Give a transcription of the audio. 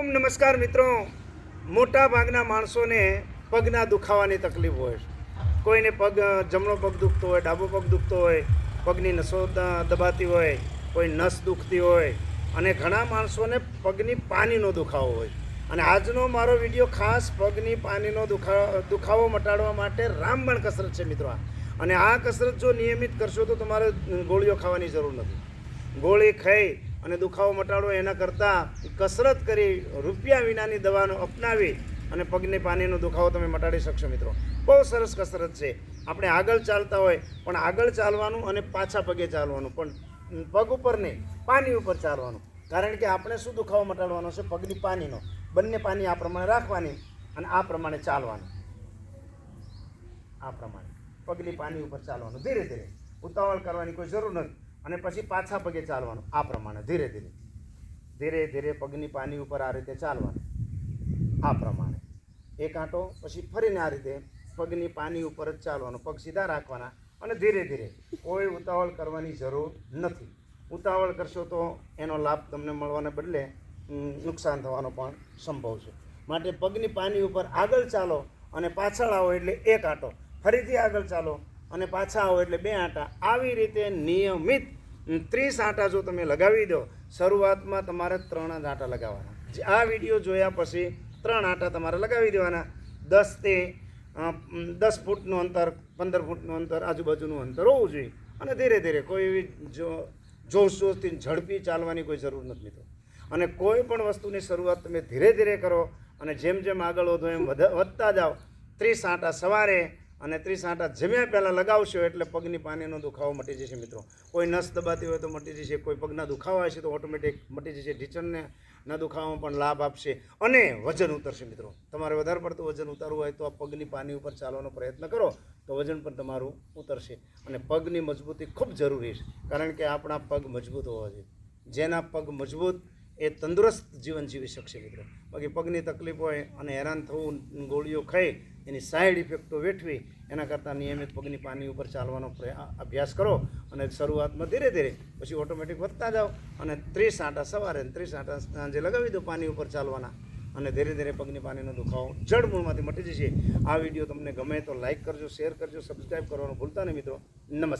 નમસ્કાર મિત્રો। મોટા ભાગના માણસોને પગના દુખાવાની તકલીફ હોય। કોઈને પગ જમણો પગ દુખતો હોય, ડાબો પગ દુખતો હોય, પગની નસો દબાતી હોય, કોઈ નસ દુખતી હોય અને ઘણા માણસોને પગની પાનીનો દુખાવો હોય। અને આજનો મારો વિડીયો ખાસ પગની પાનીનો દુખાવો મટાડવા માટે રામબાણ કસરત છે મિત્રો। અને આ કસરત જો નિયમિત કરશો તો તમારે ગોળીઓ ખાવાની જરૂર નથી। ગોળી ખાઈ અને દુખાવો મટાડવો એના કરતાં કસરત કરી રૂપિયા વિનાની દવાનો અપનાવી અને પગની પાનીનો દુખાવો તમે મટાડી શકશો મિત્રો। બહુ સરસ કસરત છે। આપણે આગળ ચાલતા હોય પણ આગળ ચાલવાનું અને પાછા પગે ચાલવાનું, પણ પગ ઉપર નહીં, પાની ઉપર ચાલવાનું। કારણ કે આપણે શું દુખાવો મટાડવાનો છે? પગની પાનીનો। બંને પાની આ પ્રમાણે રાખવાની અને આ પ્રમાણે ચાલવાનું, આ પ્રમાણે પગની પાની ઉપર ચાલવાનું, ધીરે ધીરે, ઉતાવળ કરવાની કોઈ જરૂર નથી। અને પછી પાછા પગે ચાલવાનું, આ પ્રમાણે ધીરે ધીરે ધીરે ધીરે પગની પાની ઉપર આ રીતે ચાલવાનું, આ પ્રમાણે એક આંટો, પછી ફરીને આ રીતે પગની પાની ઉપર જ ચાલવાનું, પગ સીધા રાખવાના અને ધીરે ધીરે, કોઈ ઉતાવળ કરવાની જરૂર નથી। ઉતાવળ કરશો તો એનો લાભ તમને મળવાને બદલે નુકસાન થવાનો પણ સંભવ છે। માટે પગની પાની ઉપર આગળ ચાલો અને પાછળ આવો એટલે એક આંટો, ફરીથી આગળ ચાલો અને પાછા આવો એટલે બે આંટા, આવી રીતે નિયમિત 30 આંટા જો તમે લગાવી દો, શરૂઆતમાં તમારે 3 જ આંટા લગાવવાના। આ વિડીયો જોયા પછી 3 આંટા તમારે લગાવી દેવાના। 10 ફૂટનું અંતર, 15 ફૂટનું અંતર, આજુબાજુનું અંતર હોવું જોઈએ। અને ધીરે ધીરે, કોઈ એવી જોશથી ઝડપી ચાલવાની કોઈ જરૂર નથી મિત્રો। અને કોઈ પણ વસ્તુની શરૂઆત તમે ધીરે ધીરે કરો અને જેમ જેમ આગળ વધો એમ વધતા જાઓ। 30 આંટા સવારે અને 30 આંટા જમ્યા પહેલાં લગાવશો એટલે પગની પાનીનો દુખાવો મટી જશે મિત્રો। કોઈ નસ દબાતી હોય તો મટી જશે, કોઈ પગના દુખાવા હશે તો ઓટોમેટિક મટી જશે, ઢીંચણના દુખાવામાં પણ લાભ આપશે અને વજન ઉતરશે મિત્રો। તમારે વધારે પડતું વજન ઉતારવું હોય તો આ પગની પાની ઉપર ચાલવાનો પ્રયત્ન કરો તો વજન પણ તમારું ઉતરશે। અને પગની મજબૂતી ખૂબ જરૂરી છે, કારણ કે આપણા પગ મજબૂત હોવા જોઈએ। જેના પગ મજબૂત એ તંદુરસ્ત જીવન જીવી શકશે મિત્રો। બાકી પગની તકલીફ હોય અને હેરાન થવું, ગોળીઓ ખાઈ એની સાઈડ ઇફેક્ટો વેઠવી, એના કરતાં નિયમિત પગની પાની ઉપર ચાલવાનો અભ્યાસ કરો અને શરૂઆતમાં ધીરે ધીરે, પછી ઓટોમેટિક વધતા જાઓ અને 30 આંટા સવારે 30 આંટા સાંજે લગાવી દો પાની ઉપર ચાલવાના અને ધીરે ધીરે પગની પાનીનો દુખાવો જડમૂળમાંથી મટી જશે। આ વિડીયો તમને ગમે તો લાઇક કરજો, શેર કરજો, સબસ્ક્રાઈબ કરવાનું ભૂલતા નહીં મિત્રો। નમસ્કાર।